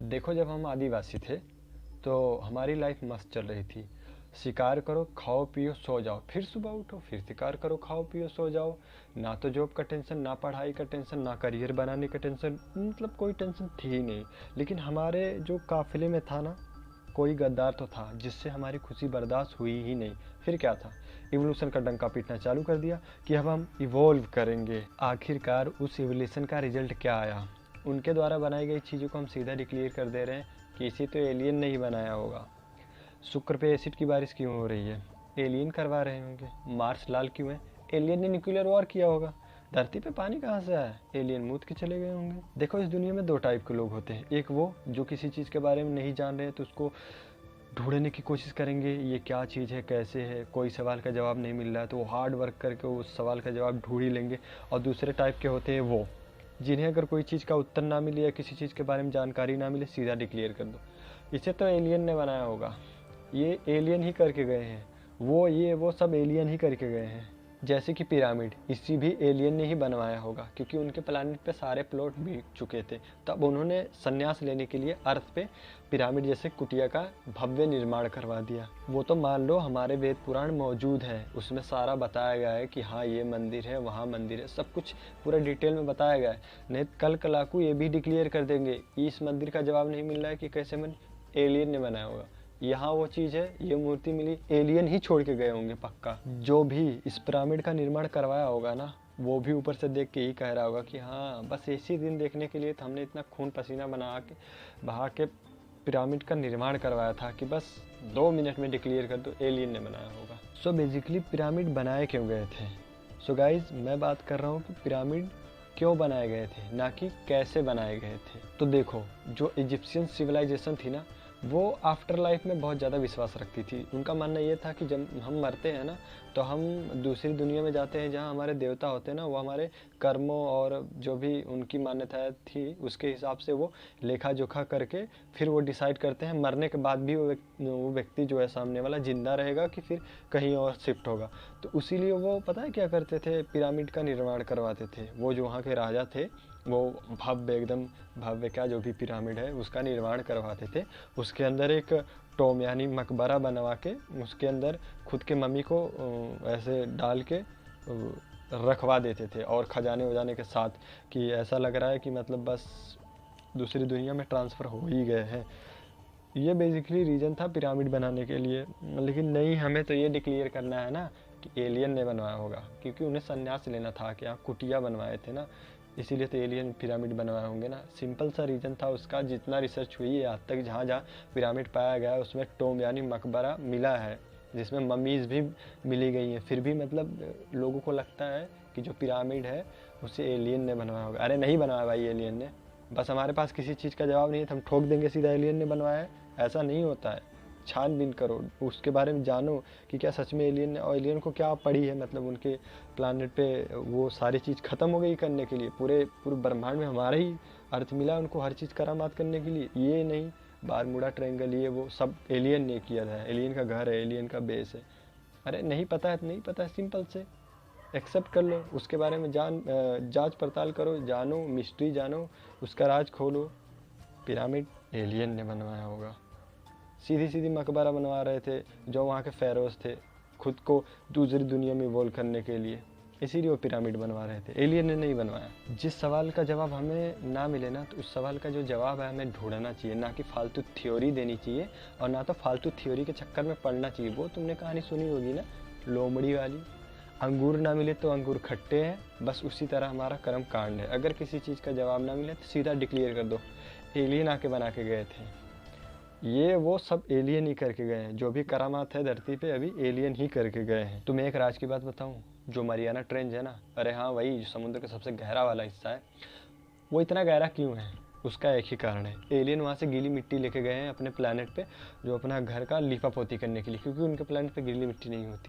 देखो, जब हम आदिवासी थे तो हमारी लाइफ मस्त चल रही थी। शिकार करो, खाओ पियो सो जाओ, फिर सुबह उठो, फिर शिकार करो, खाओ पियो सो जाओ। ना तो जॉब का टेंशन, ना पढ़ाई का टेंशन, ना करियर बनाने का टेंशन, मतलब कोई टेंशन थी ही नहीं। लेकिन हमारे जो काफिले में था ना, कोई गद्दार तो था जिससे हमारी खुशी बर्दाश्त हुई ही नहीं। फिर क्या था, इवोल्यूशन का डंका पीटना चालू कर दिया कि अब हम इवोल्व करेंगे। आखिरकार उस इवोल्यूशन का रिजल्ट क्या आया? उनके द्वारा बनाई गई चीज़ों को हम सीधा डिक्लेयर कर दे रहे हैं कि इसी तो एलियन ने ही बनाया होगा। शुक्र पे एसिड की बारिश क्यों हो रही है? एलियन करवा रहे होंगे। मार्स लाल क्यों है? एलियन ने न्यूक्लियर वॉर किया होगा। धरती पे पानी कहाँ से आया? एलियन मूत के चले गए होंगे। देखो, इस दुनिया में दो टाइप के लोग होते हैं। एक वो जो किसी चीज़ के बारे में नहीं जान रहे तो उसको ढूंढने की कोशिश करेंगे, ये क्या चीज़ है, कैसे है। कोई सवाल का जवाब नहीं मिल रहा है तो वो हार्ड वर्क करके उस सवाल का जवाब ढूंढ ही लेंगे। और दूसरे टाइप के होते हैं वो जिन्हें अगर कोई चीज़ का उत्तर ना मिले या किसी चीज़ के बारे में जानकारी ना मिले, सीधा डिक्लेयर कर दो इसे तो एलियन ने बनाया होगा, ये एलियन ही करके गए हैं, वो सब एलियन ही करके गए हैं। जैसे कि पिरामिड, इसी भी एलियन ने ही बनवाया होगा, क्योंकि उनके प्लानिट पे सारे प्लॉट बीत चुके थे। तब उन्होंने संन्यास लेने के लिए अर्थ पे पिरामिड जैसे कुटिया का भव्य निर्माण करवा दिया। वो तो मान लो हमारे वेद पुराण मौजूद है, उसमें सारा बताया गया है कि हाँ ये मंदिर है, वहाँ मंदिर है, सब कुछ पूरा डिटेल में बताया गया है। नहीं कल कलाकू ये भी डिक्लेयर कर देंगे, इस मंदिर का जवाब नहीं मिल रहा है कि कैसे एलियन ने बनाया होगा। यहाँ वो चीज़ है, ये मूर्ति मिली, एलियन ही छोड़ के गए होंगे पक्का। जो भी इस पिरामिड का निर्माण करवाया होगा ना, वो भी ऊपर से देख के ही कह रहा होगा कि हाँ बस इसी दिन देखने के लिए तो हमने इतना खून पसीना बहा के पिरामिड का निर्माण करवाया था कि बस 2 मिनट में डिक्लेयर कर दो एलियन ने बनाया होगा। सो बेसिकली पिरामिड बनाए क्यों गए थे? सो गाइज, मैं बात कर रहा हूँ कि पिरामिड क्यों बनाए गए थे, ना कि कैसे बनाए गए थे। तो देखो, जो इजिप्शियन सिविलाइजेशन थी ना, वो आफ्टर लाइफ में बहुत ज़्यादा विश्वास रखती थी। उनका मानना ये था कि जब हम मरते हैं ना, तो हम दूसरी दुनिया में जाते हैं जहाँ हमारे देवता होते हैं ना, वो हमारे कर्मों और जो भी उनकी मान्यताएं थी उसके हिसाब से वो लेखा जोखा करके फिर वो डिसाइड करते हैं मरने के बाद भी वो व्यक्ति जो है सामने वाला जिंदा रहेगा कि फिर कहीं और शिफ्ट होगा। तो उसीलिए वो पता है क्या करते थे, पिरामिड का निर्माण करवाते थे। वो जो वहाँ के राजा थे वो भव्य, एकदम भव्य क्या, जो भी पिरामिड है उसका निर्माण करवाते थे। उसके अंदर एक टोम यानी मकबरा बनवा के उसके अंदर खुद के मम्मी को ऐसे डाल के रखवा देते थे, और खजाने वजाने के साथ, कि ऐसा लग रहा है कि मतलब बस दूसरी दुनिया में ट्रांसफ़र हो ही गए हैं। ये बेसिकली रीज़न था पिरामिड बनाने के लिए। लेकिन नहीं, हमें तो ये डिक्लेयर करना है ना कि एलियन ने बनवाया होगा, क्योंकि उन्हें संन्यास लेना था, क्या कुटिया बनवाए थे ना, इसीलिए तो एलियन पिरामिड बनवाए होंगे ना। सिंपल सा रीज़न था उसका। जितना रिसर्च हुई है आज तक, जहाँ जहाँ पिरामिड पाया गया है उसमें टोम यानी मकबरा मिला है, जिसमें मम्मीज़ भी मिली गई हैं। फिर भी मतलब लोगों को लगता है कि जो पिरामिड है उसे एलियन ने बनवाया होगा। अरे नहीं बनवाया भाई एलियन ने, बस हमारे पास किसी चीज़ का जवाब नहीं है तो हम ठोक देंगे सीधा एलियन ने बनवाया है। ऐसा नहीं होता है। छानबीन करो, उसके बारे में जानो कि क्या सच में एलियन ने, और एलियन को क्या पड़ी है, मतलब उनके प्लानट पे वो सारी चीज़ ख़त्म हो गई करने के लिए। पूरे ब्रह्मांड में हमारा ही अर्थ मिला उनको हर चीज़ करामात करने के लिए। ये नहीं बारमूडा ट्रायंगल, ये वो सब एलियन ने किया था। एलियन का घर है, एलियन का बेस है। अरे नहीं पता है तो नहीं पता है, सिंपल से एक्सेप्ट कर लो। उसके बारे में जांच पड़ताल करो, जानो, मिस्ट्री जानो, उसका राज खोलो। पिरामिड एलियन ने बनवाया होगा। सीधी सीधी मकबरा बनवा रहे थे जो वहाँ के फ़ेरोज़ थे, खुद को दूसरी दुनिया में इवॉल्व करने के लिए, इसीलिए वो पिरामिड बनवा रहे थे। एलियन ने नहीं बनवाया। जिस सवाल का जवाब हमें ना मिले ना, तो उस सवाल का जो जवाब है हमें ढूंढना चाहिए, ना कि फालतू थ्योरी देनी चाहिए, और ना तो फालतू थ्योरी के चक्कर में पढ़ना चाहिए। वो तुमने कहानी सुनी होगी ना, लोमड़ी वाली, अंगूर ना मिले तो अंगूर खट्टे हैं, बस उसी तरह हमारा कर्म कांड है। अगर किसी चीज़ का जवाब ना मिले तो सीधा डिक्लेयर कर दो एलियन आके बना के गए थे। ये वो सब एलियन ही करके गए हैं, जो भी करामात है धरती पे अभी एलियन ही करके गए हैं। तुम्हें एक राज की बात बताऊं, जो मरियाना ट्रेंच है ना, अरे हाँ वही जो समुद्र का सबसे गहरा वाला हिस्सा है, वो इतना गहरा क्यों है? उसका एक ही कारण है, एलियन वहाँ से गीली मिट्टी लेके गए हैं अपने प्लानट पे, जो अपना घर का लीपा पोती करने के लिए, क्योंकि उनके प्लानट पे गीली मिट्टी नहीं होती।